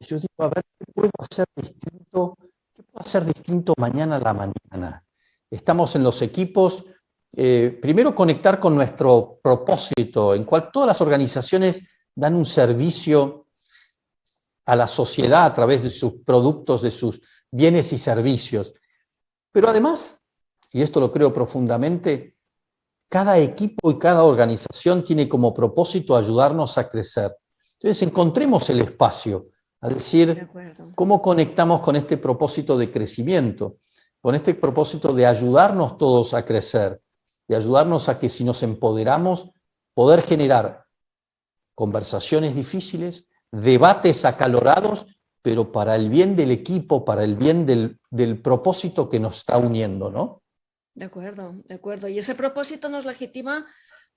yo digo, a ver, ¿qué puedo hacer distinto? ¿Qué puedo hacer distinto mañana a la mañana? Estamos en los equipos, primero conectar con nuestro propósito, en cual todas las organizaciones dan un servicio a la sociedad a través de sus productos, de sus bienes y servicios. Pero además, y esto lo creo profundamente, cada equipo y cada organización tiene como propósito ayudarnos a crecer. Entonces, encontremos el espacio, a decir, ¿cómo conectamos con este propósito de crecimiento? Con este propósito de ayudarnos todos a crecer, de ayudarnos a que si nos empoderamos, poder generar conversaciones difíciles, debates acalorados, pero para el bien del equipo, para el bien del propósito que nos está uniendo, ¿no? De acuerdo, de acuerdo. Y ese propósito nos legitima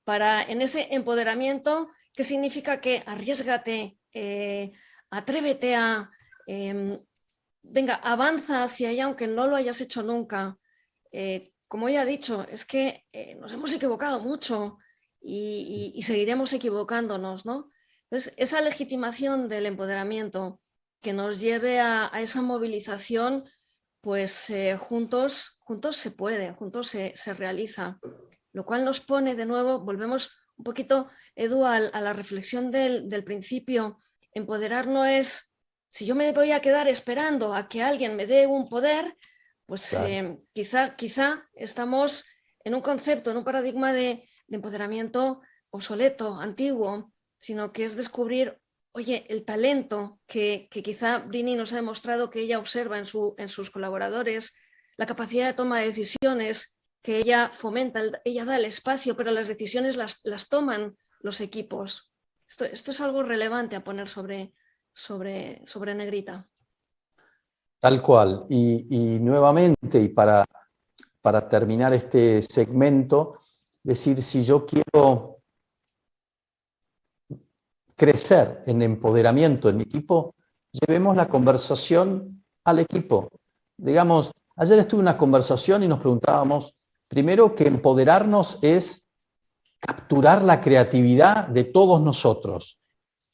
en ese empoderamiento, que significa que arriésgate, atrévete venga, avanza hacia allá aunque no lo hayas hecho nunca. Como ya he dicho, es que nos hemos equivocado mucho y seguiremos equivocándonos, ¿no? Entonces, esa legitimación del empoderamiento que nos lleve a esa movilización, pues juntos se puede, juntos se realiza, lo cual nos pone de nuevo, volvemos un poquito, Edu, a la reflexión del principio. Empoderar no es, si yo me voy a quedar esperando a que alguien me dé un poder, pues claro, quizá estamos en un concepto, en un paradigma de empoderamiento obsoleto, antiguo, sino que es descubrir, oye, el talento que quizá Brynne nos ha demostrado que ella observa en sus colaboradores, la capacidad de toma de decisiones que ella fomenta, ella da el espacio, pero las decisiones las toman los equipos. Esto es algo relevante a poner sobre negrita. Tal cual. Y nuevamente, y para terminar este segmento, decir, si yo quiero crecer en empoderamiento en mi equipo, llevemos la conversación al equipo. Digamos, ayer estuve en una conversación y nos preguntábamos, primero, que empoderarnos es capturar la creatividad de todos nosotros.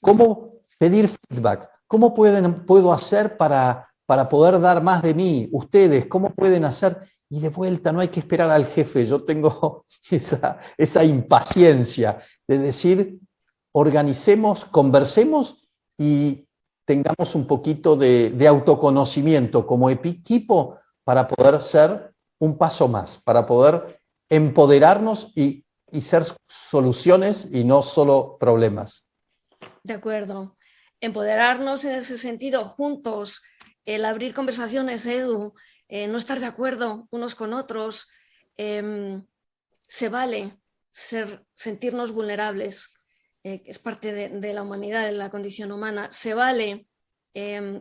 ¿Cómo pedir feedback? ¿Cómo puedo hacer para poder dar más de mí? Ustedes, ¿cómo pueden hacer? Y de vuelta, no hay que esperar al jefe. Yo tengo esa impaciencia de decir, organicemos, conversemos y tengamos un poquito de autoconocimiento como equipo para poder ser un paso más, para poder empoderarnos y ser soluciones y no solo problemas. De acuerdo. Empoderarnos en ese sentido, juntos, el abrir conversaciones, Edu, no estar de acuerdo unos con otros, se vale sentirnos vulnerables, es parte de la humanidad, de la condición humana. Se vale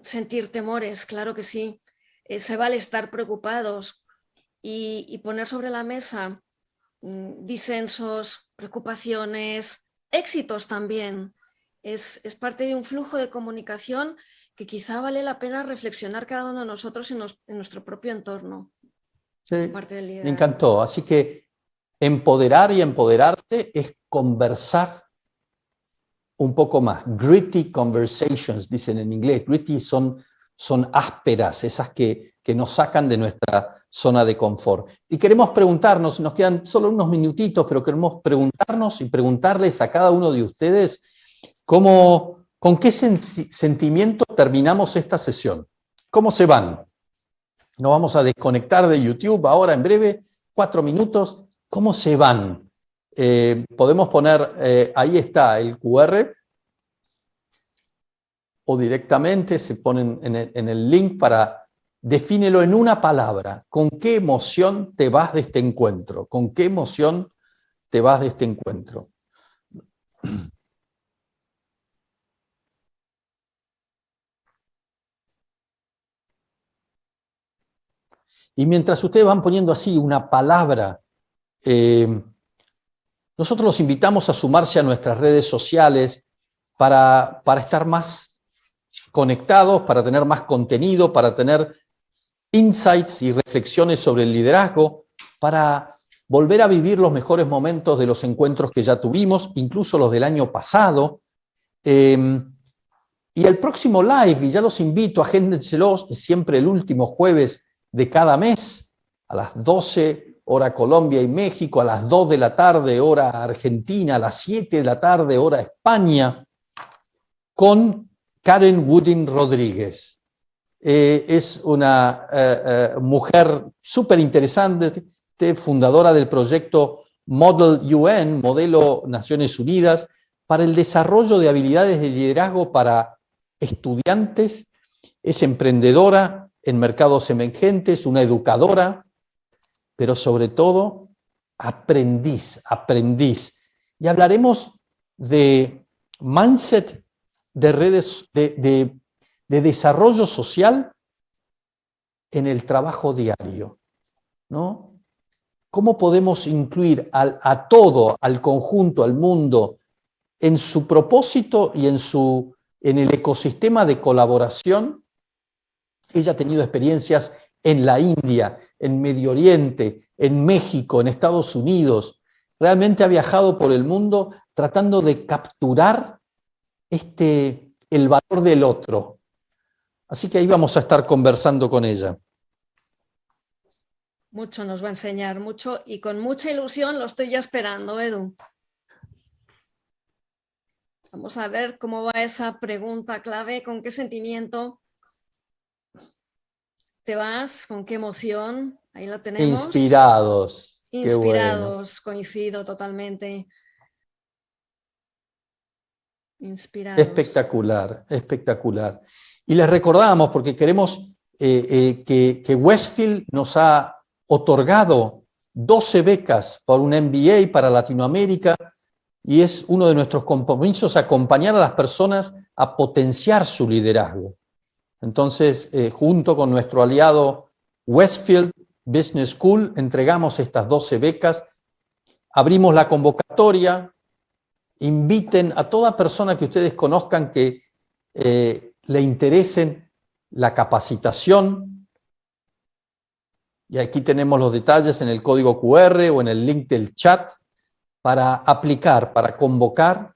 sentir temores, claro que sí. Se vale estar preocupados y poner sobre la mesa disensos, preocupaciones, éxitos también. Es parte de un flujo de comunicación que quizá vale la pena reflexionar cada uno de nosotros en nuestro propio entorno. Sí, parte del liderado. Me encantó. Así que empoderar y empoderarse es conversar un poco más. Gritty conversations, dicen en inglés. Gritty son son ásperas, esas que nos sacan de nuestra zona de confort. Y queremos preguntarnos, nos quedan solo unos minutitos, pero queremos preguntarnos y preguntarles a cada uno de ustedes con qué sentimiento terminamos esta sesión. ¿Cómo se van? Nos vamos a desconectar de YouTube ahora en breve, 4 minutos. ¿Cómo se van? Podemos poner, ahí está el QR, o directamente se ponen en el link para, defínelo en una palabra. ¿Con qué emoción te vas de este encuentro? ¿Con qué emoción te vas de este encuentro? Y mientras ustedes van poniendo así una palabra, nosotros los invitamos a sumarse a nuestras redes sociales para estar más conectados, para tener más contenido, para tener insights y reflexiones sobre el liderazgo, para volver a vivir los mejores momentos de los encuentros que ya tuvimos, incluso los del año pasado. Y el próximo live, y ya los invito, agéndenselos, siempre el último jueves de cada mes, a las 12, hora Colombia y México, a las 2 de la tarde, hora Argentina, a las 7 de la tarde, hora España, con Karen Wooding Rodríguez. Es una mujer súper interesante, fundadora del proyecto Model UN, Modelo Naciones Unidas, para el desarrollo de habilidades de liderazgo para estudiantes. Es emprendedora en mercados emergentes, una educadora, pero sobre todo aprendiz. Y hablaremos de mindset, de redes, de desarrollo social en el trabajo diario, ¿no? ¿Cómo podemos incluir a todo, al conjunto, al mundo, en su propósito y en el ecosistema de colaboración? Ella ha tenido experiencias en la India, en Medio Oriente, en México, en Estados Unidos. Realmente ha viajado por el mundo tratando de capturar el valor del otro. Así que ahí vamos a estar conversando con ella. Mucho nos va a enseñar, mucho, y con mucha ilusión lo estoy ya esperando, Edu. Vamos a ver cómo va esa pregunta clave, con qué sentimiento te vas, con qué emoción. Ahí lo tenemos. Inspirados. Inspirados, bueno. Coincido totalmente. Inspirados. Espectacular, espectacular. Y les recordamos, porque queremos que Westfield nos ha otorgado 12 becas por un MBA para Latinoamérica, y es uno de nuestros compromisos acompañar a las personas a potenciar su liderazgo. Entonces, junto con nuestro aliado Westfield Business School, entregamos estas 12 becas, abrimos la convocatoria, inviten a toda persona que ustedes conozcan que le interesen la capacitación, y aquí tenemos los detalles en el código QR o en el link del chat, para aplicar, para convocar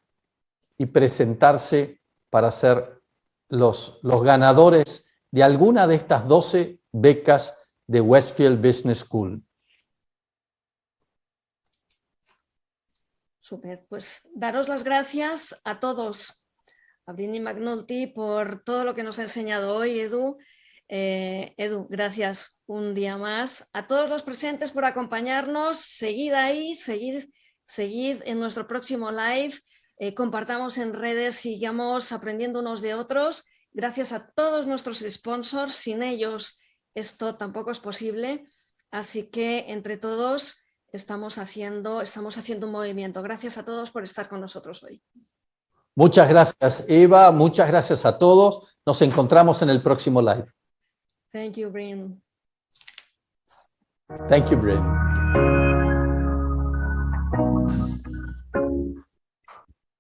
y presentarse para ser los ganadores de alguna de estas 12 becas de Westfield Business School. Súper, pues daros las gracias a todos, a Brynne y Mcnulty, por todo lo que nos ha enseñado hoy, Edu. Edu, gracias un día más. A todos los presentes por acompañarnos, seguid ahí, seguid en nuestro próximo live. Compartamos en redes, sigamos aprendiendo unos de otros. Gracias a todos nuestros sponsors, sin ellos esto tampoco es posible, así que entre todos estamos haciendo un movimiento. Gracias a todos por estar con nosotros hoy. Muchas gracias, Eva, muchas gracias a todos. Nos encontramos en el próximo live. Thank you, Brynne. Thank you, Brynne.